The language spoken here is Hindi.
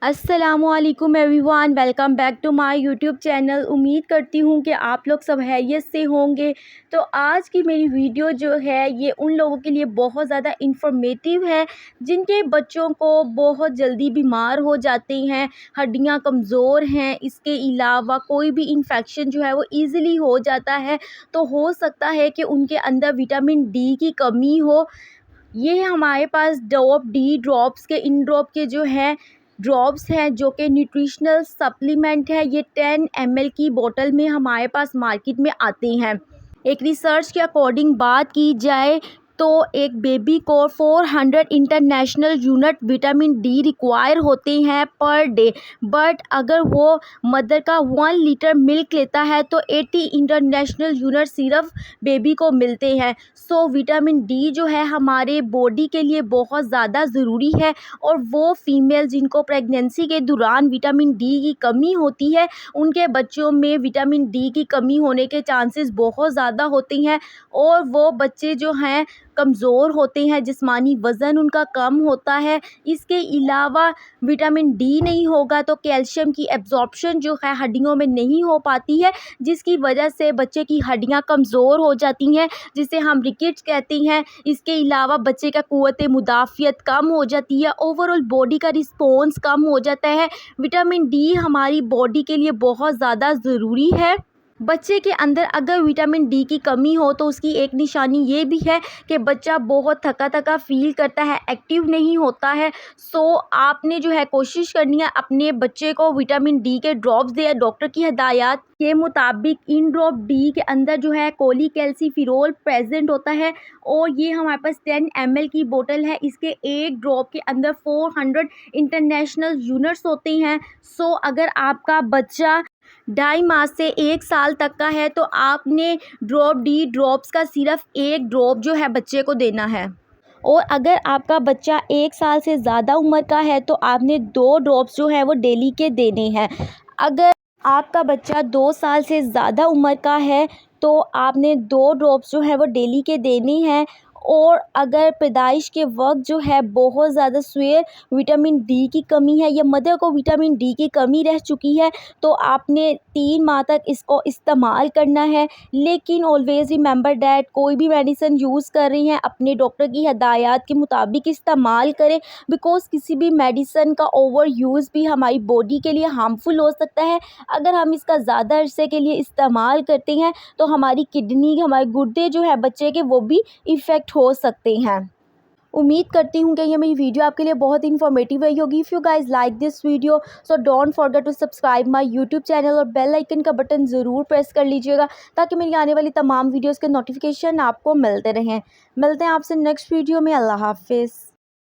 अस्सलामुअलैकुम everyone, welcome back to my YouTube channel. उम्मीद करती हूँ कि आप लोग सब खैरियत से होंगे। तो आज की मेरी वीडियो जो है ये उन लोगों के लिए बहुत ज़्यादा इंफॉर्मेटिव है जिनके बच्चों को बहुत जल्दी बीमार हो जाते हैं, हड्डियाँ कमज़ोर हैं, इसके अलावा कोई भी इन्फेक्शन जो है वो ईज़िली हो जाता है। तो हो सकता है कि उनके अंदर विटामिन डी की कमी हो। ये हमारे पास डॉप डी ड्रॉप्स के इन ड्रॉप के जो हैं ड्रॉप्स हैं जो कि न्यूट्रिशनल सप्लीमेंट है। ये 10 ml की बोतल में हमारे पास मार्केट में आते हैं। एक रिसर्च के अकॉर्डिंग बात की जाए तो एक बेबी को 400 international unit vitamin D require होते हैं पर डे। बट अगर वो मदर का 1 लीटर मिल्क लेता है तो 80 इंटरनेशनल यूनिट सिर्फ बेबी को मिलते हैं। सो विटामिन डी जो है हमारे बॉडी के लिए बहुत ज़्यादा ज़रूरी है। और वो फीमेल जिनको प्रेगनेंसी के दौरान विटामिन डी की कमी होती है उनके बच्चों में विटामिन डी की कमी होने के चांसेस बहुत ज़्यादा होते हैं और वो बच्चे जो हैं कमज़ोर होते हैं, जिस्मानी वज़न उनका कम होता है। इसके अलावा विटामिन डी नहीं होगा तो कैल्शियम की एब्जॉर्प्शन जो है हड्डियों में नहीं हो पाती है, जिसकी वजह से बच्चे की हड्डियां कमज़ोर हो जाती हैं, जिसे हम रिकेट्स कहते हैं। इसके अलावा बच्चे का क़ुव्वत मुदाफ़ियत कम हो जाती है, ओवरऑल बॉडी का रिस्पॉन्स कम हो जाता है। विटामिन डी हमारी बॉडी के लिए बहुत ज़्यादा ज़रूरी है। बच्चे के अंदर अगर विटामिन डी की कमी हो तो उसकी एक निशानी ये भी है कि बच्चा बहुत थका थका फ़ील करता है, एक्टिव नहीं होता है। सो आपने जो है कोशिश करनी है अपने बच्चे को विटामिन डी के ड्रॉप्स दें। डॉक्टर की हिदायत के मुताबिक इन ड्रॉप डी के अंदर जो है कोलीकैल्सिफेरॉल प्रेजेंट होता है और ये हमारे पास 10 ml की बोतल है। इसके एक ड्रॉप के अंदर 400 इंटरनेशनल यूनिट्स होते हैं। सो अगर आपका बच्चा 2.5 माह से 1 साल तक का है तो आपने ड्रॉप डी ड्रॉप्स का सिर्फ एक ड्रॉप जो है बच्चे को देना है। और अगर आपका बच्चा 1 साल से ज़्यादा उम्र का है तो आपने 2 ड्रॉप्स जो है वो डेली के देने हैं। अगर आपका बच्चा 2 साल से ज़्यादा उम्र का है तो आपने 2 ड्रॉप्स जो है वो डेली के देने हैं। और अगर पैदाइश के वक्त जो है बहुत ज़्यादा सवेयर विटामिन डी की कमी है या मदर को विटामिन डी की कमी रह चुकी है तो आपने 3 माह तक इसको इस्तेमाल करना है। लेकिन ऑलवेज़ रिमेंबर डैट कोई भी मेडिसिन यूज़ कर रही हैं अपने डॉक्टर की हिदायत के मुताबिक इस्तेमाल करें, बिकॉज़ किसी भी मेडिसिन का ओवर यूज़ भी हमारी बॉडी के लिए हार्मफुल हो सकता है। अगर हम इसका ज़्यादा अरसे के लिए इस्तेमाल करते हैं तो हमारी किडनी, हमारे गुर्दे जो है बच्चे के वो भी इफ़ेक्ट हो सकते हैं। उम्मीद करती हूँ कि ये मेरी वीडियो आपके लिए बहुत इन्फॉर्मेटिव रही होगी। If you guys like this video so don't forget to subscribe my YouTube channel और बेल आइकन का बटन ज़रूर प्रेस कर लीजिएगा ताकि मेरी आने वाली तमाम वीडियोज़ के नोटिफिकेशन आपको मिलते रहें। मिलते हैं आपसे नेक्स्ट वीडियो में। अल्लाह हाफिज़।